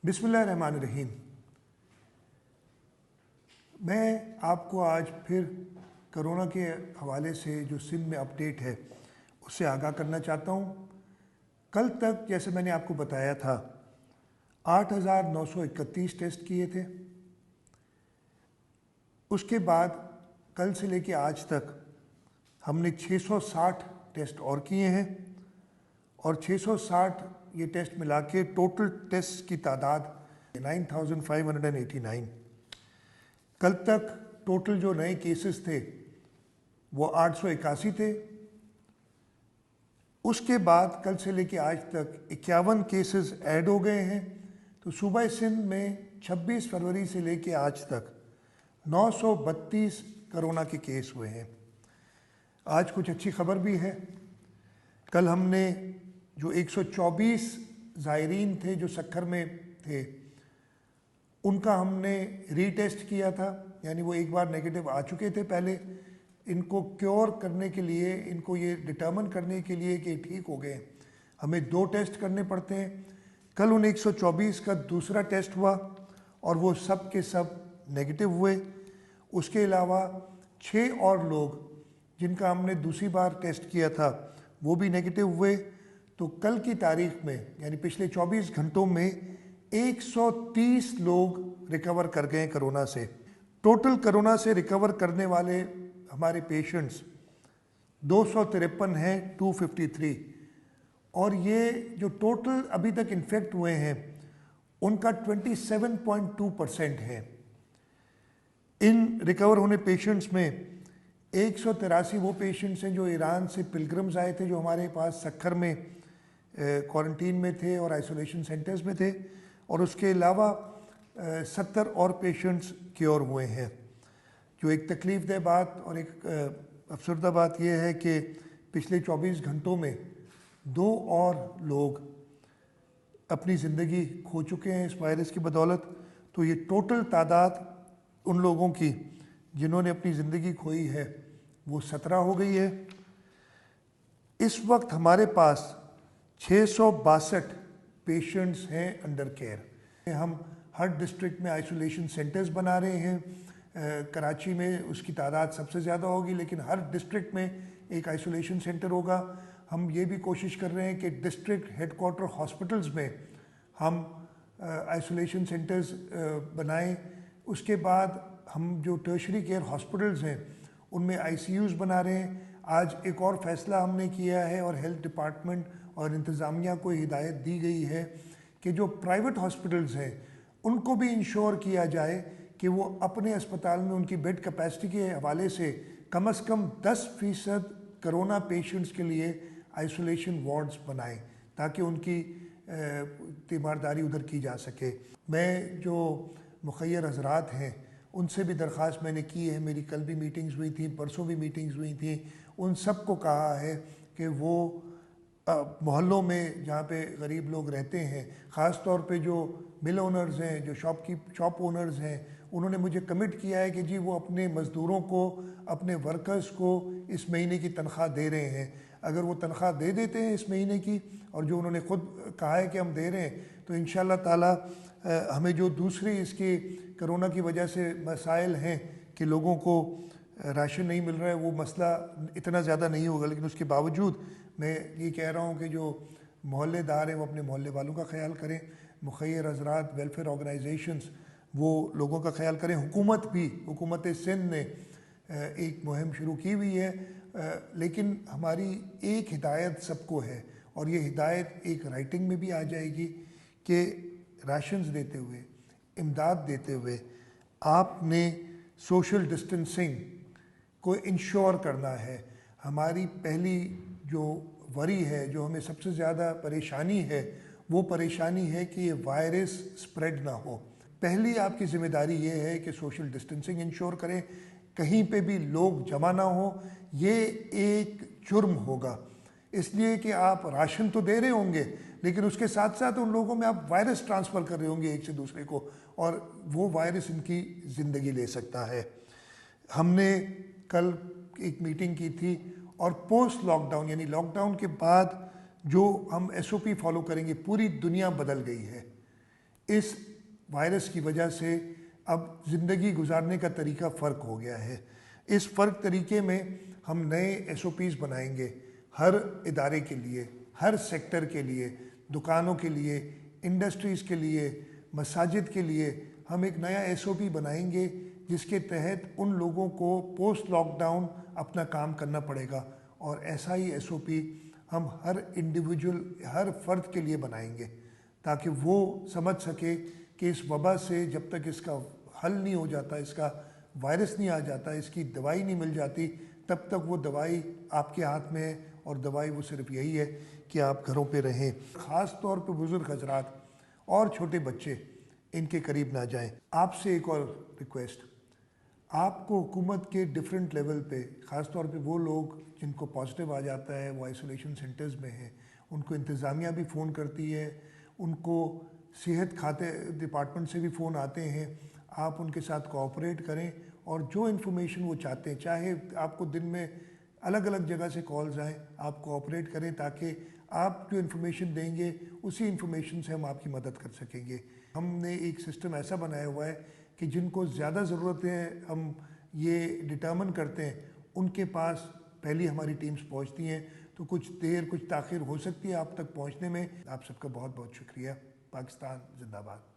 बिस्मिल्लाहिर्रहमानिर्रहीम। मैं आपको आज फिर कोरोना के हवाले से जो सिंध में अपडेट है उससे आगाह करना चाहता हूँ। कल तक जैसे मैंने आपको बताया था 8,931 टेस्ट किए थे। उसके बाद कल से लेके आज तक हमने 660 टेस्ट और किए हैं और 660 ये टेस्ट मिला के टोटल टेस्ट की तादाद 9,589। कल तक टोटल जो नए केसेस थे वो 881 थे। उसके बाद कल से लेके आज तक 51 केसेस ऐड हो गए हैं। तो सूबा सिंध में 26 फरवरी से लेके आज तक 932 कोरोना के केस हुए हैं। आज कुछ अच्छी खबर भी है। कल हमने जो 124 ज़ायरीन थे जो सक्खर में थे उनका हमने रीटेस्ट किया था, यानी वो एक बार नेगेटिव आ चुके थे पहले। इनको क्योर करने के लिए, इनको ये डिटर्मिन करने के लिए कि ठीक हो गए, हमें 2 टेस्ट करने पड़ते हैं। कल उन 124 का दूसरा टेस्ट हुआ और वो सब के सब नेगेटिव हुए। उसके अलावा 6 और लोग जिनका हमने दूसरी बार टेस्ट किया था वो भी नेगेटिव हुए। तो कल की तारीख में यानी पिछले 24 घंटों में 130 लोग रिकवर कर गए कोरोना से। टोटल कोरोना से रिकवर करने वाले हमारे पेशेंट्स 253 हैं, 253। और ये जो टोटल अभी तक इन्फेक्ट हुए हैं उनका 27.2% है। इन रिकवर होने पेशेंट्स में 183 वो पेशेंट्स हैं जो ईरान से पिलग्रिम्स आए थे, जो हमारे पास सक्खर में क्वारंटीन में थे और आइसोलेशन सेंटर्स में थे। और उसके अलावा 70 और पेशेंट्स क्योर हुए हैं। जो एक तकलीफ़ दह बात और एक अफसरदा बात यह है कि पिछले 24 घंटों में 2 और लोग अपनी ज़िंदगी खो चुके हैं इस वायरस की बदौलत। तो ये टोटल तादाद उन लोगों की जिन्होंने अपनी ज़िंदगी खोई है वो 17 हो गई है। इस वक्त हमारे पास 662 पेशेंट्स हैं अंडर केयर। हम हर डिस्ट्रिक्ट में आइसोलेशन सेंटर्स बना रहे हैं। कराची में उसकी तादाद सबसे ज़्यादा होगी, लेकिन हर डिस्ट्रिक्ट में एक आइसोलेशन सेंटर होगा। हम ये भी कोशिश कर रहे हैं कि डिस्ट्रिक्ट हेडक्वार्टर हॉस्पिटल्स में हम आइसोलेशन सेंटर्स बनाएं। उसके बाद हम जो टर्शरी केयर हॉस्पिटल्स हैं उनमें ICUs बना रहे हैं। आज एक और फैसला हमने किया है और हेल्थ डिपार्टमेंट और इंतज़ामिया को हिदायत दी गई है कि जो प्राइवेट हॉस्पिटल्स हैं उनको भी इंश्योर किया जाए कि वो अपने अस्पताल में उनकी बेड कैपेसिटी के हवाले से कम 10% कोरोना पेशेंट्स के लिए आइसोलेशन वार्ड्स बनाएं ताकि उनकी तीमारदारी उधर की जा सके। मैं जो मुखय्यर हजरात हैं उनसे भी दरख्वास्त मैंने की है। मेरी कल भी मीटिंग्स हुई थी, परसों भी मीटिंग्स हुई थी। उन सब को कहा है कि वो मोहल्लों में जहाँ पे गरीब लोग रहते हैं, ख़ास तौर पे जो मिल ओनर्स हैं, जो शॉप ओनर्स हैं, उन्होंने मुझे कमिट किया है कि जी वो अपने मज़दूरों को, अपने वर्कर्स को इस महीने की तनख्वाह दे रहे हैं। अगर वो तनख्वाह दे देते हैं इस महीने की, और जो उन्होंने ख़ुद कहा है कि हम दे रहे हैं, तो इंशाअल्लाह ताला हमें जो दूसरी इसकी कोरोना की वजह से मसाइल हैं कि लोगों को राशन नहीं मिल रहा है, वो मसला इतना ज़्यादा नहीं होगा। लेकिन उसके बावजूद मैं ये कह रहा हूँ कि जो मोहल्लेदार हैं वो अपने मोहल्ले वालों का ख्याल करें। मुखय्यर हजरात, वेलफेयर ऑर्गेनाइजेशंस वो लोगों का ख्याल करें। हुकूमत सिंध ने एक मुहिम शुरू की हुई है, लेकिन हमारी एक हिदायत सबको है और ये हिदायत एक राइटिंग में भी आ जाएगी कि राशंस देते हुए, इमदाद देते हुए आपने सोशल डिस्टेंसिंग को इंश्योर करना है। हमारी पहली जो वरी है, जो हमें सबसे ज़्यादा परेशानी है, वो परेशानी है कि ये वायरस स्प्रेड ना हो। पहली आपकी ज़िम्मेदारी ये है कि सोशल डिस्टेंसिंग इंश्योर करें, कहीं पे भी लोग जमा ना हो। ये एक जुर्म होगा, इसलिए कि आप राशन तो दे रहे होंगे लेकिन उसके साथ साथ उन लोगों में आप वायरस ट्रांसफ़र कर रहे होंगे एक से दूसरे को, और वो वायरस इनकी ज़िंदगी ले सकता है। हमने कल एक मीटिंग की थी और पोस्ट लॉकडाउन यानी लॉकडाउन के बाद जो हम SOP फॉलो करेंगे, पूरी दुनिया बदल गई है। इस वायरस की वजह से अब ज़िंदगी गुजारने का तरीका फ़र्क हो गया है। इस फ़र्क तरीके में हम नए एसओपीज़ बनाएंगे हर इदारे के लिए, हर सेक्टर के लिए, दुकानों के लिए, इंडस्ट्रीज़ के लिए, मसाजिद के लिए। हम एक नया एसओपी बनाएंगे जिसके तहत उन लोगों को पोस्ट लॉकडाउन अपना काम करना पड़ेगा, और ऐसा ही एसओपी हम हर इंडिविजुअल, हर फर्द के लिए बनाएंगे ताकि वो समझ सके कि इस वबा से जब तक इसका हल नहीं हो जाता, इसका वायरस नहीं आ जाता, इसकी दवाई नहीं मिल जाती, तब तक वो दवाई आपके हाथ में है, और दवाई वो सिर्फ यही है कि आप घरों पे रहें। ख़ास तौर पे बुज़ुर्ग हजरात और छोटे बच्चे इनके करीब ना जाएं। आपसे एक और रिक्वेस्ट, आपको हुकूमत के डिफरेंट लेवल पे, ख़ास तौर पे वो लोग जिनको पॉजिटिव आ जाता है, वो आइसोलेशन सेंटर्स में हैं, उनको इंतज़ामिया भी फ़ोन करती है, उनको सेहत खाते डिपार्टमेंट से भी फ़ोन आते हैं। आप उनके साथ कोऑपरेट करें और जो इन्फॉर्मेशन वो चाहते हैं, चाहे आपको दिन में अलग अलग जगह से कॉल्स आएँ, आप कोऑपरेट करें ताकि आप जो इन्फॉर्मेशन देंगे उसी इन्फॉर्मेशन से हम आपकी मदद कर सकेंगे। हमने एक सिस्टम ऐसा बनाया हुआ है कि जिनको ज़्यादा ज़रूरत है हम ये डिटर्मिन करते हैं, उनके पास पहली हमारी टीम्स पहुंचती हैं। तो कुछ देर, कुछ ताख़िर हो सकती है आप तक पहुंचने में। आप सबका बहुत बहुत शुक्रिया। पाकिस्तान जिंदाबाद।